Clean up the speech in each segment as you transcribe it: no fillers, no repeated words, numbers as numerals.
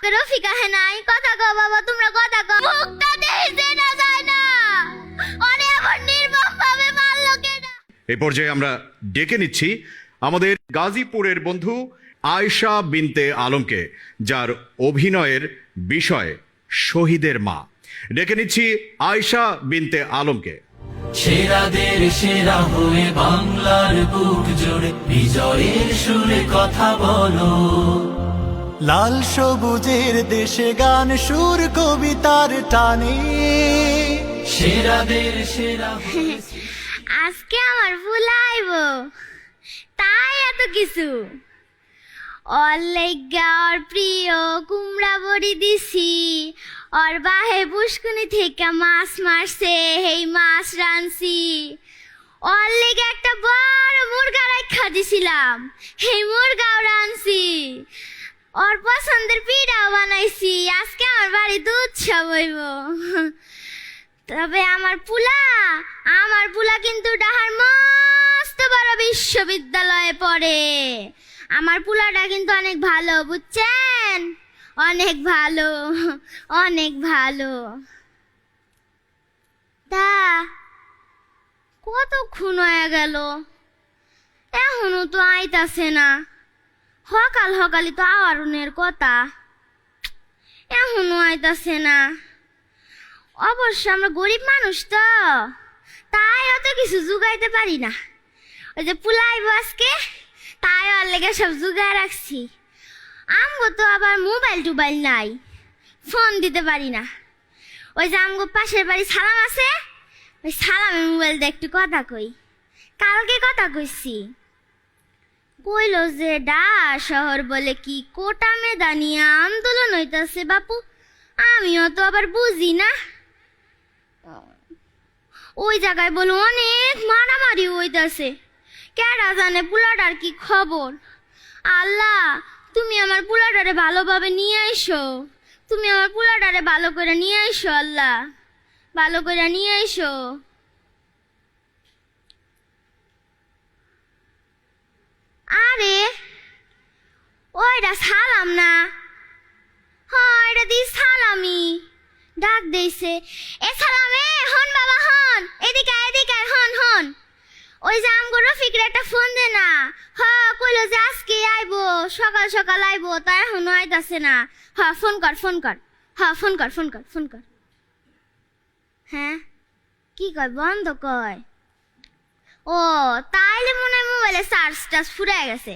লগে রফিকা হে নাই কথা কও বাবা তোমরা কথা কও মুখটা দেখতে না যায় না অনে আবার নির্মম ভাবে মারলো কেন এই পর্যায়ে আমরা ডেকে নিচ্ছি আমাদের গাজীপুরের বন্ধু আয়েশা বিনতে আলমকে, যার অভিনয়ের বিষয় শহীদের মা। ডেকে নিচ্ছি আয়েশা বিনতে আলমকে। সেরাদের সেরা হয়ে বাংলার বুক জুড়ে বিজয়ের সুরে কথা বলো। লাল সবুজের দেশে গান সুর কবিতার টানে সেরাদের সেরা আজকে আমার ভুলাইব তাই এত কিছু অলেগা ওর প্রিয় কুমড়া বড়ি দিছি ওর বাহে পুষ্কুনি থেকে মাছ মারছে এই মাছ রানছি ওর লেগে একটা বড় মুরগা রাখা দিছিলাম এই মুরগাও রানছি ওর পছন্দের পিঠাও বানাইছি আজকে আমার বাড়িতে উৎসব হইব। তবে আমার পুলা কিন্তু ডাহার মস্ত বড় বিশ্ববিদ্যালয়ে পড়ে। আমার পুলাটা কিন্তু অনেক ভালো বুঝছেন, অনেক ভালো অনেক ভালো। তা কতক্ষণ হয়ে গেল এখনো তো আইতাছে না। সকালই তো আওয়ারনের কথা এখনো আইতাছে না। অবশ্য আমরা গরিব মানুষ তো তাই অত কিছু জুগাইতে পারি না। ওই যে পুলাইব আজকে তাই ওর লেগে সব জুগায় রাখছি। আমগো তো আবার মোবাইল নাই, ফোন দিতে পারি না। ওই যে আমগো পাশের বাড়ি সালাম আছে, ওই সালামের মোবাইল দিয়ে একটু কথা কই। কালকে কথা কইছি, কইলো যে শহর বলে কি কোটা মেদানি আন্দোলন হইতাছে বাপু। আমিও তো আবার বুঝি না। ওই জায়গায় বলো অনেক মারামারি হইতাছে, কেডা জানে পুলাটার কি খবর। আল্লাহ তুমি আমার পুলাটারে ভালোভাবে নিয়ে আইসো, তুমি আমার পুলাটারে ভালো করে নিয়ে আইসো, আল্লাহ ভালো করে নিয়ে আইসো। আরে ওইটা সালাম না, হ্যাঁ এটা দি সালামি ডাক দিছে। এ সালামে হন বাবা হন, এদিকে হন। ওই যে আমগো রফিকের একটা ফোন দে না। হ্যাঁ কইলো যে আজকে আইবো, সকাল আইবো, তাই এখনো আইতাছে না। হ্যাঁ ফোন কর হ্যাঁ ফোন কর। হ্যাঁ কি কয় বন্ধ কয়? ও তাইলে মনে হয় মোবাইলে চার্জ ফুরাই গেছে।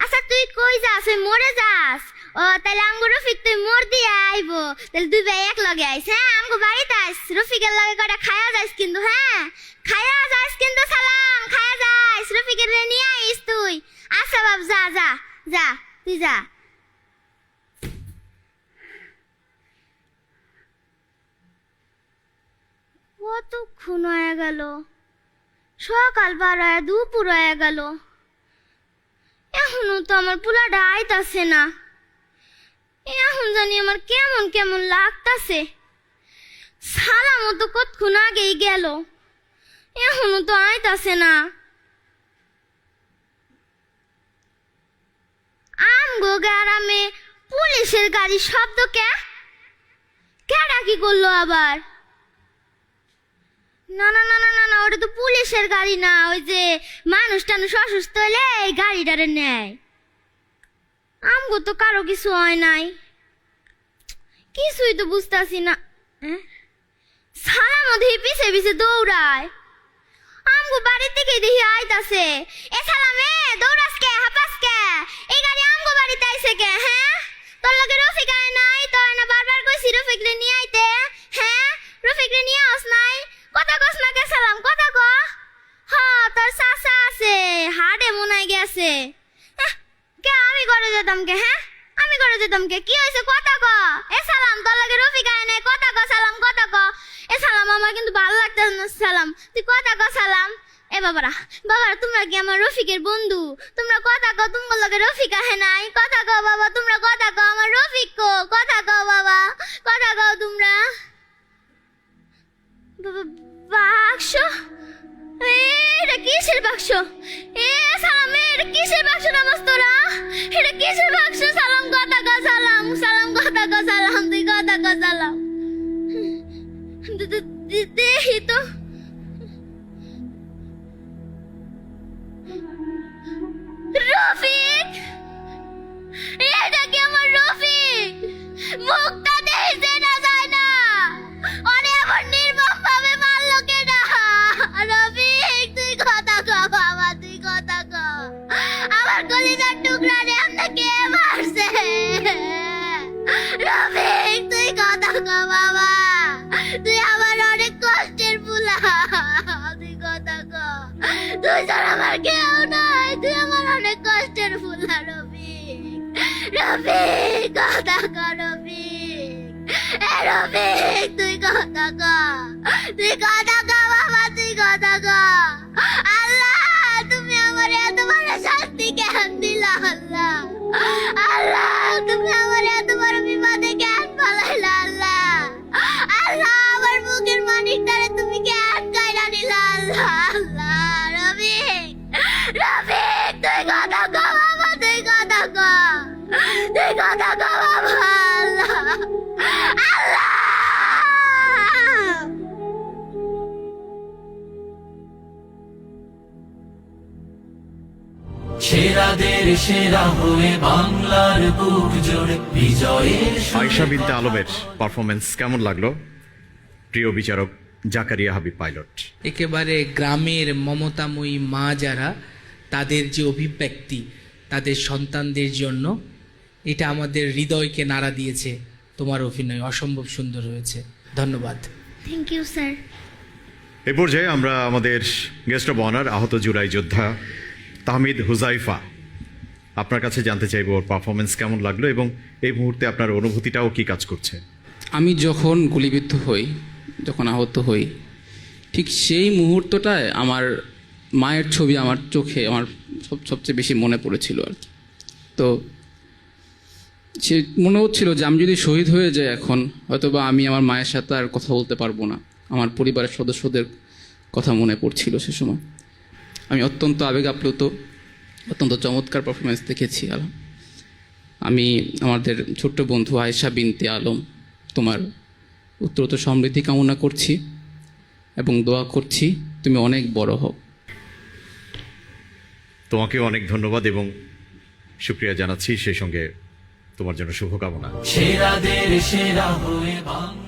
আচ্ছা তুই কই যাস? ওই মোড়ে যাস? ও তাইলে আমগো রফিক তুই মোড় দিয়ে আইবো, তাহলে দুই ভাই এক লগে আইস। হ্যাঁ আমগো বাড়িতে আইস, রফিকের লগে কয়টা খায়া যাইস কিন্তু। হ্যাঁ খায়া যাইস কিন্তু সালাম, খায়া যাইস, রফিকের নিয়ে আইস তুই। আচ্ছা বাপ যা তুই যা। কতক্ষণ হয়ে গেল, সকাল বাড়ায় দুপুর হয়ে গেল, এখনো তো আমার পুলাটা আইতাছে না। এখন জানি আমার কেমন লাগতাছে। সালামও তো কতক্ষণ আগেই গেল, এখনো তো আইতাছে না। আমগো গ্রামে পুলিশের গাড়ি শব্দ কেডা কি করলো আবার? না ওটা তো পুলিশের গাড়ি না, ওই যে মানুষ অসুস্থ হলে এই গাড়িটারে নেয়। আমগো তো কারো কিছু হয় নাই, কিছুই তো বুঝতাছি না। সালাম দেখি পিছে দৌড়ায়, আমগো বাড়ির থেকে দেখি আইতাছে। এ সালামে দৌড়াস কে, হাঁপাস কে? এই গাড়ি আমগো বাড়িতে আইছে কে? হ্যাঁ তোর লগে রফিক আয় নাই? তোর না বারবার কইছি রফিক রে নিয়ে আইতে। হ্যাঁ রফিক রে নিয়ে আস নাই, কথা কস না কে সালাম, কথা ক। হ্যাঁ তোর চাচা আছে, হাড়ে মনে গেছে। কে আমি করে যেতাম কে? হ্যাঁ আমি করে যেতাম কে? কি হয়েছে কথা ক। এ সালাম তোর লাগে রফিক আয় নাই, কথা ক সালাম, কথা ক। এ সালাম আমার কিন্তু ভালো লাগতেছে না সালাম, তুই কথা ক সালাম। এ বাবারা তোমরা কি আমার রফিকের বন্ধু? তোমরা কথা ক, তোমার লগে রফিক আহে নাই, কথা ক বাবা, তোমরা কথা ক। আমার রফিক কো, কথা ক বাবা, কথা ক তোমরা। বাক্স, এটা কিসের বাক্স? এ সালাম এটা কিসের বাক্স? নামাজ তোরা এটা কিসের বাক্স? সালাম কথা ক, সালাম কথা রফিক কথা কর রফিক, এ রফিক তুই কথা কর, তুই কথা কর বাবা, তুই কথা কর। আল্লাহ তুমি আমার এত বড় শাস্তি কেন দিলা আল্লাহ? আল্লাহ তুমি আমার এত বড় বিপদে কেন ফেলাইলা আল্লাহ? আল্লাহ আমার বুকের মানিকটারে তুমি কেন কাইরা নিলা আল্লাহ? আল্লাহ রফিক, রফিক তুই কথা কর বাবা, তুই কথা কর, তুই কথা কর বাবা। আল্লাহ আল্লাহ সেরাদের সেরা হয়ে বাংলার বুক জোড়ে বিজয়ের সুরে আয়েশা বিনতে আলমের পারফরমেন্স কেমন লাগলো প্রিয় বিচারক জাকারিয়া হাবিব পাইলট? একেবারে গ্রামের মমতাময়ী মা যারা, তাদের যে অভিব্যক্তি তাদের সন্তানদের জন্য, এটা আমাদের হৃদয়কে নাড়া দিয়েছে। তোমার অভিনয় অসম্ভব সুন্দর হয়েছে, ধন্যবাদ। Thank you sir. এ পর্যায়ে আমরা আমাদের গেস্ট অব অনার আহত জুলাই যোদ্ধা তাহমিদ হুজাইফা, আপনার কাছে জানতে চাইব ওর পারফরমেন্স কেমন লাগলো এবং এই মুহূর্তে আপনার অনুভূতিটাও কি কাজ করছে? আমি যখন গুলিবিদ্ধ হই, যখন আহত হই, ঠিক সেই মুহূর্তটায় আমার মায়ের ছবি আমার চোখে আমার সবচেয়ে বেশি মনে পড়েছিল আর কি। তো সে মনে হচ্ছিল যে আমি যদি শহীদ হয়ে যাই এখন, হয়তোবা আমি আমার মায়ের সাথে আর কথা বলতে পারবো না। আমার পরিবারের সদস্যদের কথা মনে পড়ছিল সে সময়। আমি অত্যন্ত আবেগ আপ্লুত, অত্যন্ত চমৎকার পারফরমেন্স দেখেছি। আমি আমাদের ছোট্ট বন্ধু আয়েশা বিনতে আলম, তোমার উত্তরোত্তর সমৃদ্ধি কামনা করছি এবং দোয়া করছি তুমি অনেক বড় হও। তোমাকে অনেক ধন্যবাদ এবং শুক্রিয়া জানাচ্ছি, সেই সঙ্গে তোমার জন্য শুভকামনা। সেরাদের সেরা হয়ে বাংলা